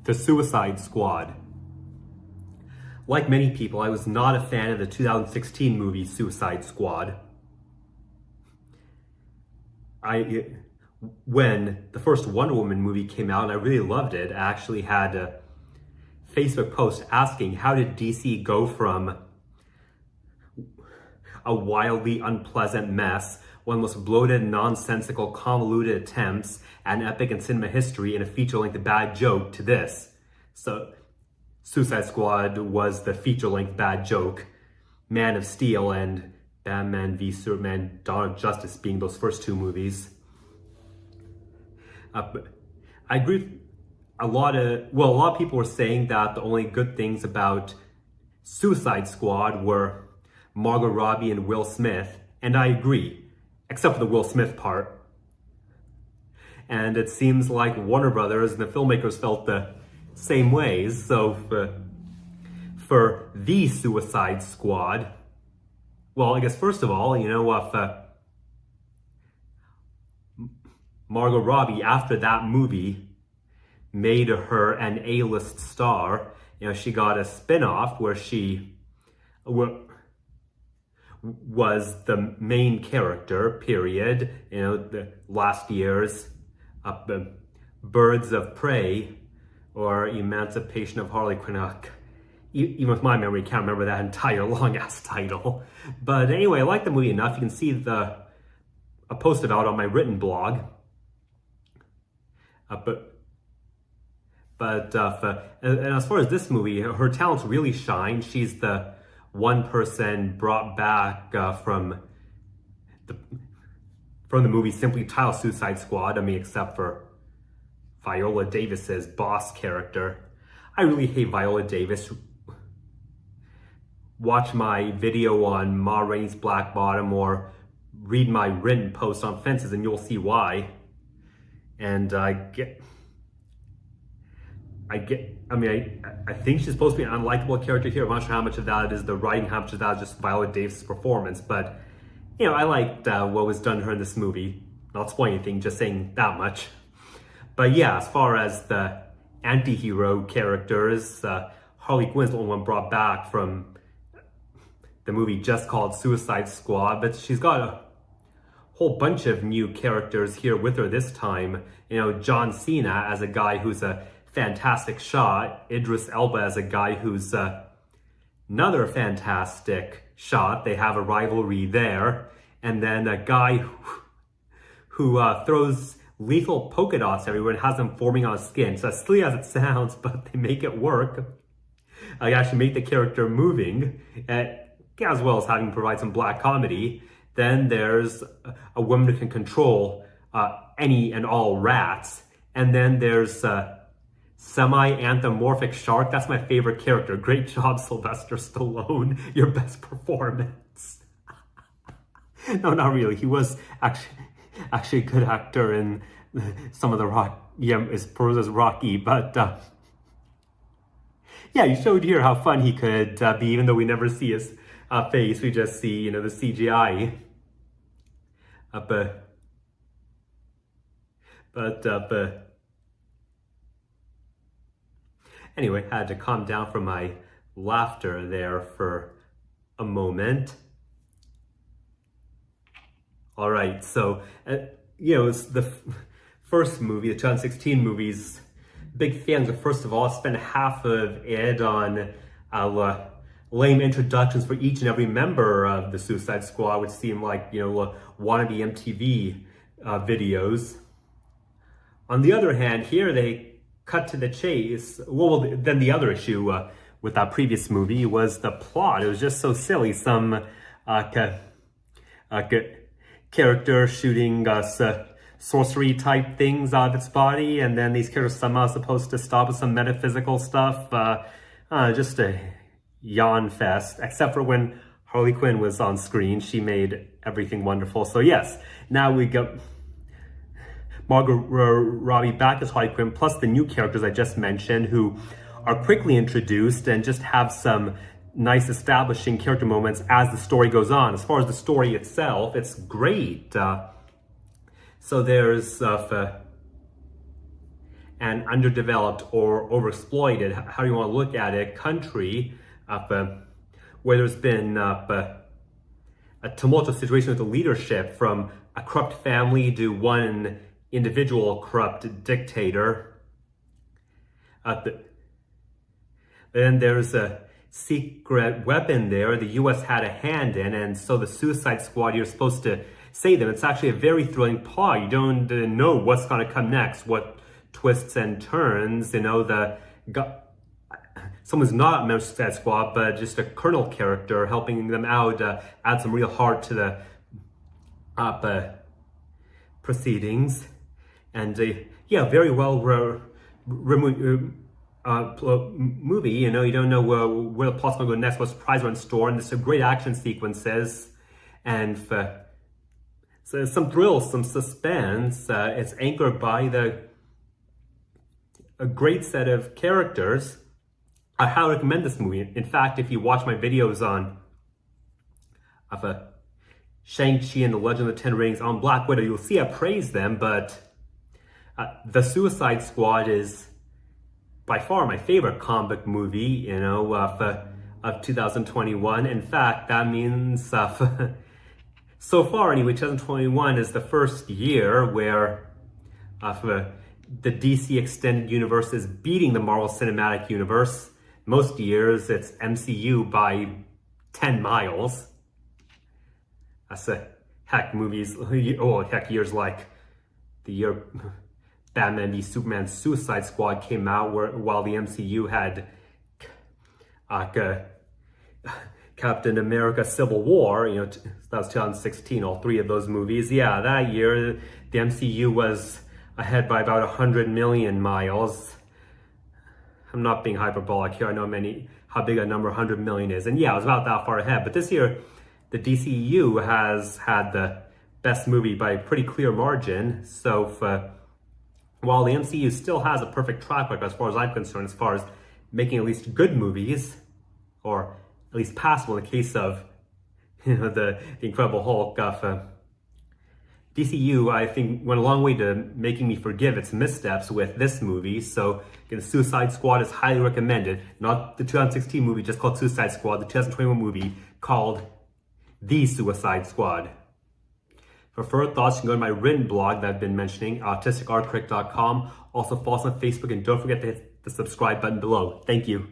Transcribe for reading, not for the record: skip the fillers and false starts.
The Suicide Squad. Like many people, I was not a fan of the 2016 movie Suicide Squad. When the first Wonder Woman movie came out and I really loved it, I actually had a Facebook post asking, how did DC go from a wildly unpleasant mess, one of the most bloated, nonsensical, convoluted attempts at an epic in cinema history in a feature-length bad joke to this? So Suicide Squad was the feature-length bad joke, Man of Steel and Batman v Superman: Dawn of Justice being those first two movies. I agree. A lot of people were saying that the only good things about Suicide Squad were Margot Robbie and Will Smith, and I agree, except for the Will Smith part. And it seems like Warner Brothers and the filmmakers felt the same ways. So for the Suicide Squad, well, I guess first of all, Margot Robbie, after that movie, made her an A-list star. She got a spin-off where she was the main character, period. The last year's Birds of Prey or Emancipation of Harley Quinn. Even with my memory, can't remember that entire long-ass title. But anyway, I like the movie enough. You can see a post about it on my written blog. And as far as this movie, her talents really shine. She's the one person brought back from the movie simply titled Suicide Squad. Except for Viola Davis's boss character. I really hate Viola Davis. Watch my video on Ma Rainey's Black Bottom or read my written post on Fences and you'll see why. And I think she's supposed to be an unlikable character here. I'm not sure how much of that is the writing, how much of that is just Viola Davis' performance. But, I liked what was done to her in this movie. Not spoiling anything, just saying that much. But yeah, as far as the anti-hero characters, Harley Quinn's the only one brought back from the movie just called Suicide Squad. But she's got a whole bunch of new characters here with her this time. John Cena as a guy who's a fantastic shot, Idris Elba as a guy who's another fantastic shot. They have a rivalry there. And then a guy who throws lethal polka dots everywhere and has them forming on his skin. So as silly as it sounds, but they make it work. They actually make the character moving, as well as having provide some black comedy. Then there's a woman who can control any and all rats. And then there's semi-anthropomorphic shark. That's my favorite character. Great job, Sylvester Stallone. Your best performance. No, not really. He was actually a good actor in some of the Rocky, but yeah, you showed here how fun he could be, even though we never see his face. We just see, the CGI. Anyway, I had to calm down from my laughter there for a moment. All right, so, it's the first movie, the 2016 movies. Big fans of, first of all, I spent half of it on lame introductions for each and every member of the Suicide Squad, which seemed like, wannabe MTV videos. On the other hand, here they cut to the chase. Well, then the other issue with that previous movie was the plot. It was just so silly. Some character shooting sorcery type things out of its body, and then these characters somehow supposed to stop with some metaphysical stuff. Just a yawn fest, except for when Harley Quinn was on screen. She made everything wonderful. So yes, now we got Margot Robbie back as Harley Quinn, plus the new characters I just mentioned, who are quickly introduced and just have some nice establishing character moments as the story goes on. As far as the story itself, it's great. So there's and underdeveloped or overexploited, how do you want to look at it, country where there's been a tumultuous situation with the leadership, from a corrupt family to one individual corrupt dictator. Then there's a secret weapon there the US had a hand in, and so the Suicide Squad, you're supposed to save them. It's actually a very thrilling plot. You don't know what's going to come next, what twists and turns. Someone's not a member of Suicide Squad, but just a colonel character helping them out, add some real heart to the proceedings. And yeah, very well movie. You don't know where the plot's going to go next, what surprise are in store, and there's some great action sequences, and so some thrills, some suspense. It's anchored by a great set of characters. I highly recommend this movie. In fact, if you watch my videos on Shang-Chi and the Legend of the Ten Rings, on Black Widow, you'll see I praise them, but The Suicide Squad is by far my favorite comic movie, of 2021. In fact, that means so far anyway, 2021 is the first year where the DC Extended Universe is beating the Marvel Cinematic Universe. Most years, it's MCU by 10 miles. That's years like the year Batman v Superman Suicide Squad came out, while the MCU had Captain America Civil War, that was 2016, all three of those movies. Yeah, that year, the MCU was ahead by about 100 million miles. I'm not being hyperbolic here. I know how big a number 100 million is. And yeah, it was about that far ahead. But this year, the DCEU has had the best movie by a pretty clear margin. So while the MCU still has a perfect track record as far as I'm concerned, as far as making at least good movies, or at least passable in the case of the Incredible Hulk, DCU, I think, went a long way to making me forgive its missteps with this movie. So again, Suicide Squad is highly recommended. Not the 2016 movie just called Suicide Squad, the 2021 movie called The Suicide Squad. For further thoughts, you can go to my written blog that I've been mentioning, artisticartcritic.com. Also follow us on Facebook, and don't forget to hit the subscribe button below. Thank you.